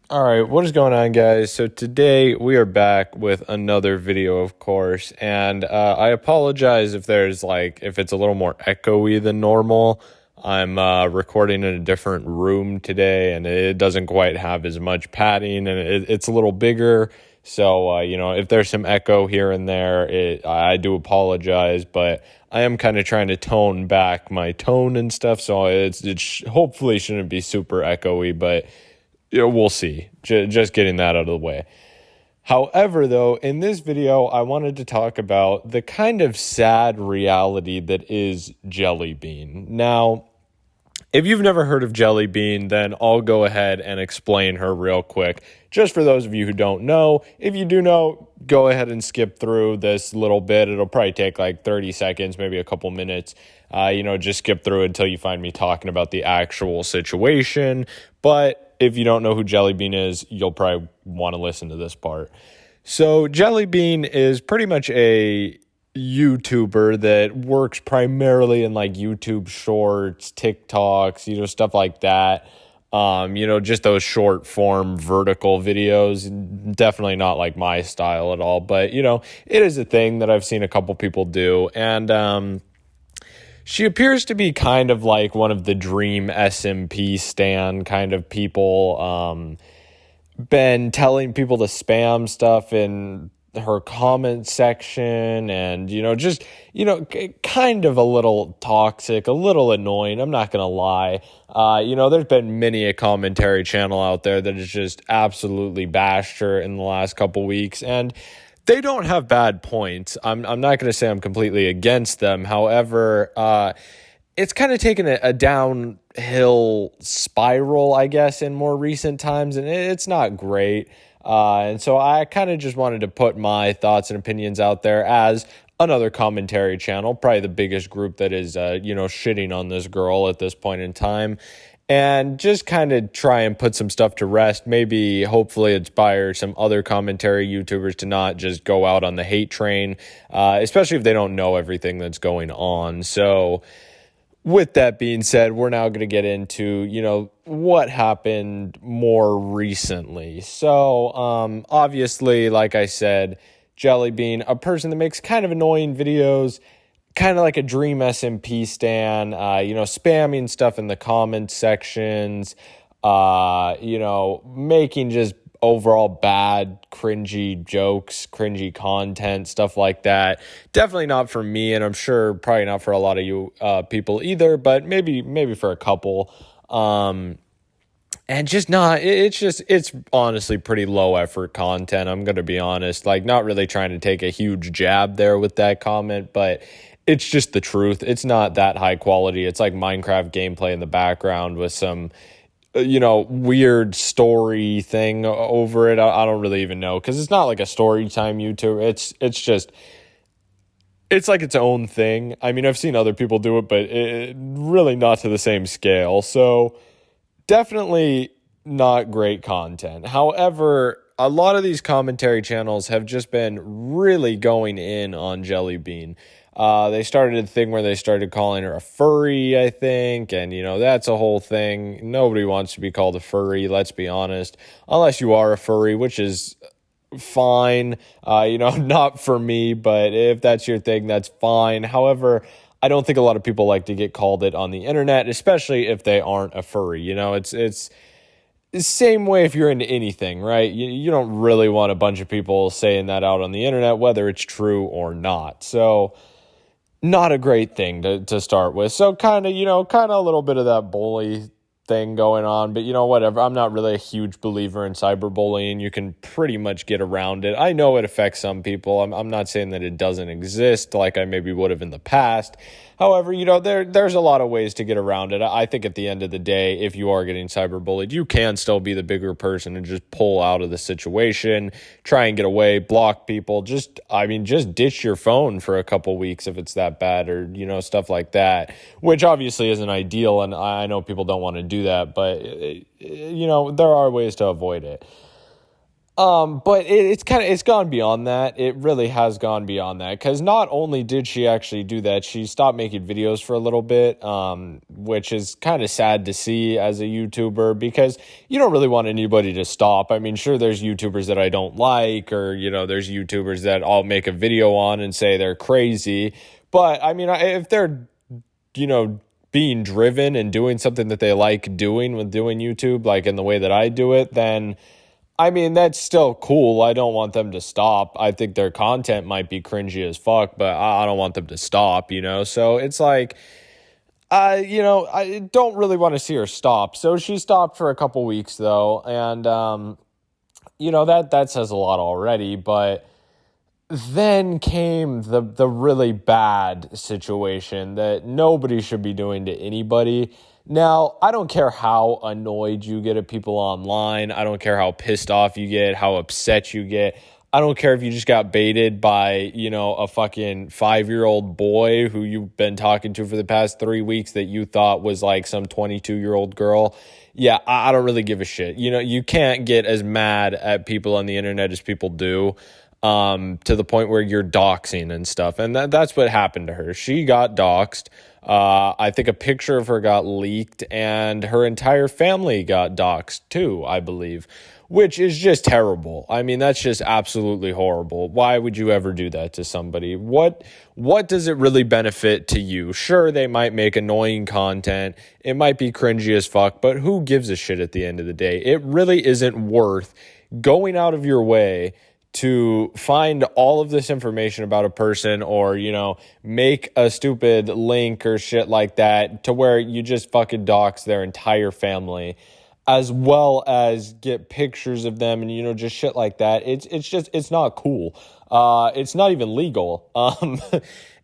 All right, what is going on, guys? So today we are back with another video, of course, and I apologize if it's a little more echoey than normal. I'm recording in a different room today, and it doesn't quite have as much padding, and it's a little bigger. So if there's some echo here and there, I do apologize, but I am kind of trying to tone back my tone and stuff, so hopefully shouldn't be super echoey, but we'll see. Just getting that out of the way. However, though, in this video, I wanted to talk about the kind of sad reality that is JellyBean. Now, if you've never heard of JellyBean, then I'll go ahead and explain her real quick. Just for those of you who don't know, if you do know, go ahead and skip through this little bit. It'll probably take like 30 seconds, maybe a couple minutes. Just skip through until you find me talking about the actual situation. But if you don't know who JellyBean is, you'll probably want to listen to this part. So JellyBean is pretty much a YouTuber that works primarily in like YouTube shorts, TikToks, stuff like that. Just those short form vertical videos. Definitely not like my style at all, but it is a thing that I've seen a couple people do. And she appears to be kind of like one of the dream SMP stan kind of people. Been telling people to spam stuff in her comment section and, kind of a little toxic, a little annoying. I'm not going to lie. There's been many a commentary channel out there that has just absolutely bashed her in the last couple weeks. And they don't have bad points. I'm not going to say I'm completely against them. However, it's kind of taken a downhill spiral, I guess, in more recent times, and it's not great. And so I kind of just wanted to put my thoughts and opinions out there as another commentary channel, probably the biggest group that is, shitting on this girl at this point in time. And just kind of try and put some stuff to rest, maybe hopefully inspire some other commentary YouTubers to not just go out on the hate train, especially if they don't know everything that's going on. So with that being said, we're now going to get into, what happened more recently. So obviously, like I said, JellyBean, a person that makes kind of annoying videos, kind of like a dream SMP stan, spamming stuff in the comment sections, making just overall bad, cringy jokes, cringy content, stuff like that. Definitely not for me, and I'm sure probably not for a lot of you people either, but maybe for a couple. And just not, it's honestly pretty low effort content. I'm going to be honest, like not really trying to take a huge jab there with that comment, but it's just the truth. It's not that high quality. It's like Minecraft gameplay in the background with some, weird story thing over it. I don't really even know, because it's not like a story time YouTuber. It's like its own thing. I mean, I've seen other people do it, but really not to the same scale. So definitely not great content. However, a lot of these commentary channels have just been really going in on JellyBean. They started a thing where they started calling her a furry, I think, and, that's a whole thing. Nobody wants to be called a furry, let's be honest, unless you are a furry, which is fine, not for me, but if that's your thing, that's fine. However, I don't think a lot of people like to get called it on the internet, especially if they aren't a furry. It's the same way if you're into anything, right? You don't really want a bunch of people saying that out on the internet, whether it's true or not. So not a great thing to start with. So kind of a little bit of that bully thing going on, but whatever. I'm not really a huge believer in cyberbullying. You can pretty much get around it. I know it affects some people. I'm not saying that it doesn't exist like I maybe would have in the past. However, there's a lot of ways to get around it. I think at the end of the day, if you are getting cyberbullied, you can still be the bigger person and just pull out of the situation, try and get away, block people. Just ditch your phone for a couple weeks if it's that bad, or, stuff like that, which obviously isn't ideal. And I know people don't want to do that, but, there are ways to avoid it. But it's gone beyond that. It really has gone beyond that, because not only did she actually do that, she stopped making videos for a little bit, which is kind of sad to see as a YouTuber, because you don't really want anybody to stop. I mean, sure, there's YouTubers that I don't like, or, there's YouTubers that I'll make a video on and say they're crazy. But I mean, if they're, being driven and doing something that they like doing with doing YouTube, like in the way that I do it, then I mean, that's still cool. I don't want them to stop. I think their content might be cringy as fuck, but I don't want them to stop, So it's like, I don't really want to see her stop. So she stopped for a couple weeks, though, and, that says a lot already. But then came the really bad situation that nobody should be doing to anybody. Now, I don't care how annoyed you get at people online. I don't care how pissed off you get, how upset you get. I don't care if you just got baited by, a fucking 5-year-old boy who you've been talking to for the past 3 weeks that you thought was like some 22-year-old girl. Yeah, I don't really give a shit. You can't get as mad at people on the internet as people do, to the point where you're doxing and stuff. And that's what happened to her. She got doxed. I think a picture of her got leaked, and her entire family got doxed too, I believe, which is just terrible. I mean, that's just absolutely horrible. Why would you ever do that to somebody? What does it really benefit to you? Sure, they might make annoying content. It might be cringy as fuck, but who gives a shit at the end of the day? It really isn't worth going out of your way to find all of this information about a person, or, make a stupid link or shit like that to where you just fucking dox their entire family, as well as get pictures of them and, just shit like that. It's not cool. It's not even legal.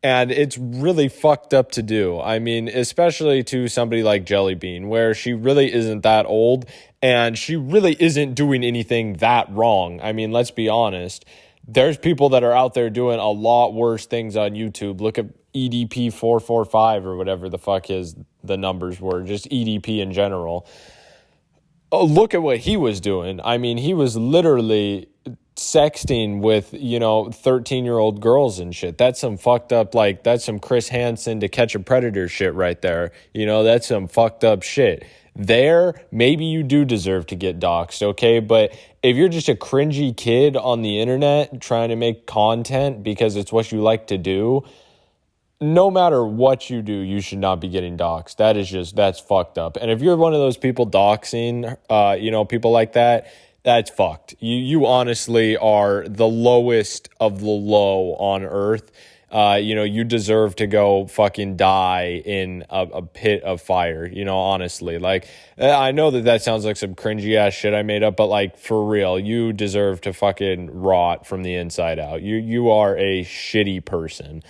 And it's really fucked up to do. I mean, especially to somebody like JellyBean, where she really isn't that old, and she really isn't doing anything that wrong. I mean, let's be honest. There's people that are out there doing a lot worse things on YouTube. Look at EDP 445 or whatever the fuck the numbers were, just EDP in general. Oh, look at what he was doing. I mean, he was literally sexting with, 13-year-old girls and shit. That's some fucked up, that's some Chris Hansen To Catch a Predator shit right there. That's some fucked up shit. There, maybe you do deserve to get doxxed, okay? But if you're just a cringy kid on the internet trying to make content because it's what you like to do, no matter what you do, you should not be getting doxxed. That's fucked up. And if you're one of those people doxing, people like that, that's fucked. You honestly are the lowest of the low on earth. You deserve to go fucking die in a pit of fire, honestly. I know that sounds like some cringy ass shit I made up, but for real, you deserve to fucking rot from the inside out. You are a shitty person.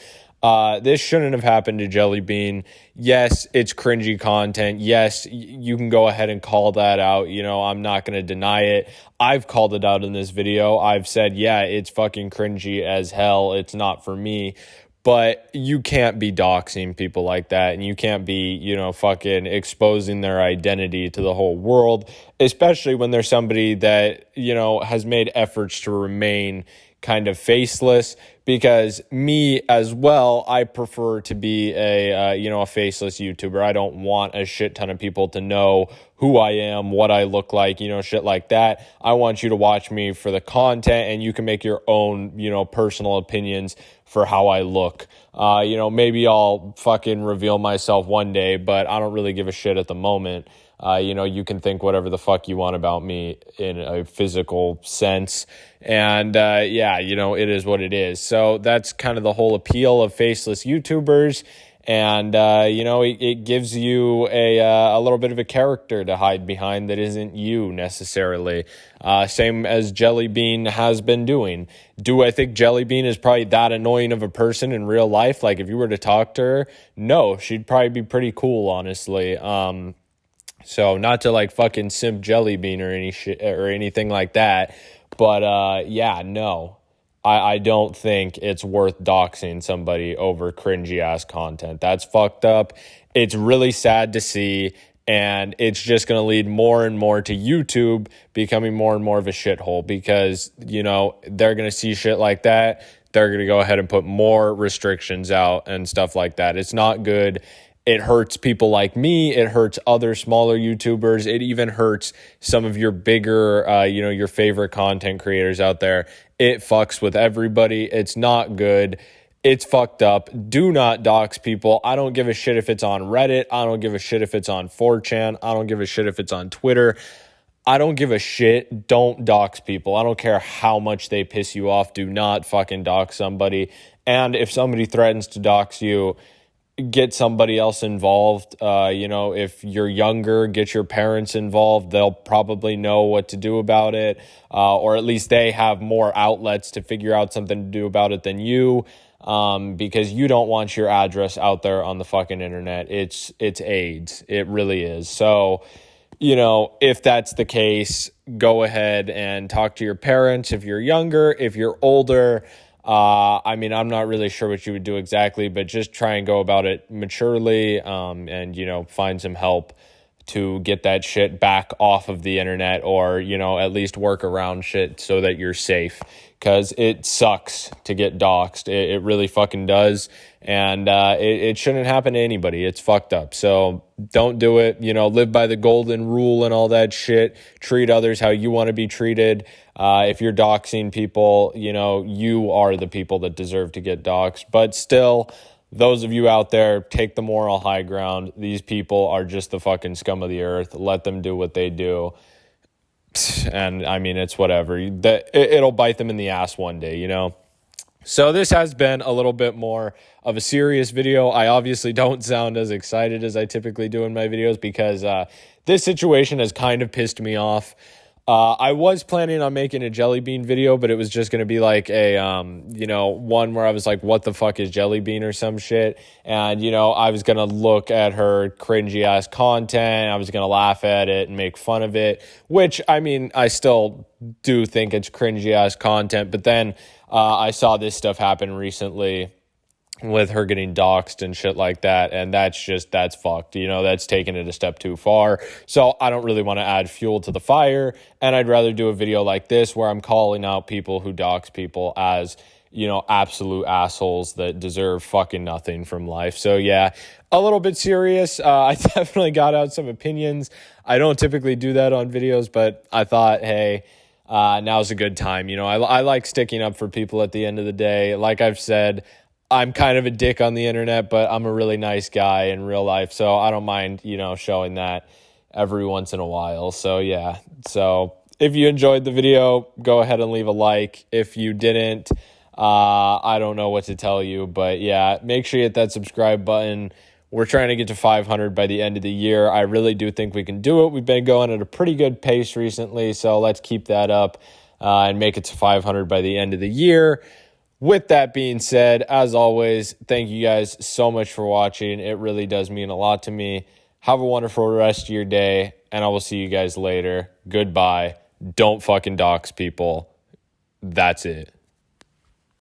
This shouldn't have happened to JellyBean. Yes, it's cringy content. Yes, you can go ahead and call that out. I'm not going to deny it. I've called it out in this video. I've said, yeah, it's fucking cringy as hell. It's not for me. But you can't be doxing people like that, and you can't be, fucking exposing their identity to the whole world, especially when there's somebody that, has made efforts to remain kind of faceless. Because me as well, I prefer to be a faceless YouTuber. I don't want a shit ton of people to know who I am, what I look like, shit like that. I want you to watch me for the content, and you can make your own, personal opinions for how I look. Maybe I'll fucking reveal myself one day, but I don't really give a shit at the moment. You can think whatever the fuck you want about me in a physical sense. And, it is what it is. So that's kind of the whole appeal of faceless YouTubers. And, it gives you a little bit of a character to hide behind that isn't you necessarily. Same as JellyBean has been doing. Do I think JellyBean is probably that annoying of a person in real life? Like, if you were to talk to her, no, she'd probably be pretty cool, honestly. So not to fucking simp JellyBean or any shit or anything like that. But, no. I don't think it's worth doxing somebody over cringy ass content. That's fucked up. It's really sad to see. And it's just going to lead more and more to YouTube becoming more and more of a shithole because, you know, they're going to see shit like that. They're going to go ahead and put more restrictions out and stuff like that. It's not good. It hurts people like me. It hurts other smaller YouTubers. It even hurts some of your bigger, you know, your favorite content creators out there. It fucks with everybody. It's not good. It's fucked up. Do not dox people. I don't give a shit if it's on Reddit. I don't give a shit if it's on 4chan. I don't give a shit if it's on Twitter. I don't give a shit. Don't dox people. I don't care how much they piss you off. Do not fucking dox somebody. And if somebody threatens to dox you, get somebody else involved. You know, if you're younger, get your parents involved. They'll probably know what to do about it. Or at least they have more outlets to figure out something to do about it than you. Because you don't want your address out there on the fucking internet. It's AIDS. It really is. So, you know, if that's the case, go ahead and talk to your parents. If you're younger, if you're older, I mean, I'm not really sure what you would do exactly, but just try and go about it maturely, and, you know, find some help to get that shit back off of the internet, or, you know, at least work around shit so that you're safe, because it sucks to get doxxed. It really fucking does. And it shouldn't happen to anybody. It's fucked up. So don't do it. You know, live by the golden rule and all that shit. Treat others how you want to be treated. If you're doxing people, you know, you are the people that deserve to get doxxed. But still, those of you out there, take the moral high ground. These people are just the fucking scum of the earth. Let them do what they do. And I mean, it's whatever. It'll bite them in the ass one day, you know? So this has been a little bit more of a serious video. I obviously don't sound as excited as I typically do in my videos because this situation has kind of pissed me off. I was planning on making a JellyBean video, but it was just going to be like a, you know, one where I was like, what the fuck is JellyBean or some shit? And, you know, I was going to look at her cringy ass content. I was going to laugh at it and make fun of it, which, I mean, I still do think it's cringy ass content. But then I saw this stuff happen recently with her getting doxxed and shit like that, and that's fucked. You know, that's taking it a step too far. So I don't really want to add fuel to the fire, and I'd rather do a video like this where I'm calling out people who dox people as, you know, absolute assholes that deserve fucking nothing from life. So yeah, a little bit serious. I definitely got out some opinions. I don't typically do that on videos, but I thought, hey, now's a good time. You know, I like sticking up for people at the end of the day. Like I've said, I'm kind of a dick on the internet, but I'm a really nice guy in real life. So I don't mind, you know, showing that every once in a while. So yeah. So if you enjoyed the video, go ahead and leave a like. If you didn't, I don't know what to tell you, but yeah, make sure you hit that subscribe button. We're trying to get to 500 by the end of the year. I really do think we can do it. We've been going at a pretty good pace recently, so let's keep that up and make it to 500 by the end of the year. With that being said, as always, thank you guys so much for watching. It really does mean a lot to me. Have a wonderful rest of your day, and I will see you guys later. Goodbye. Don't fucking dox people. That's it.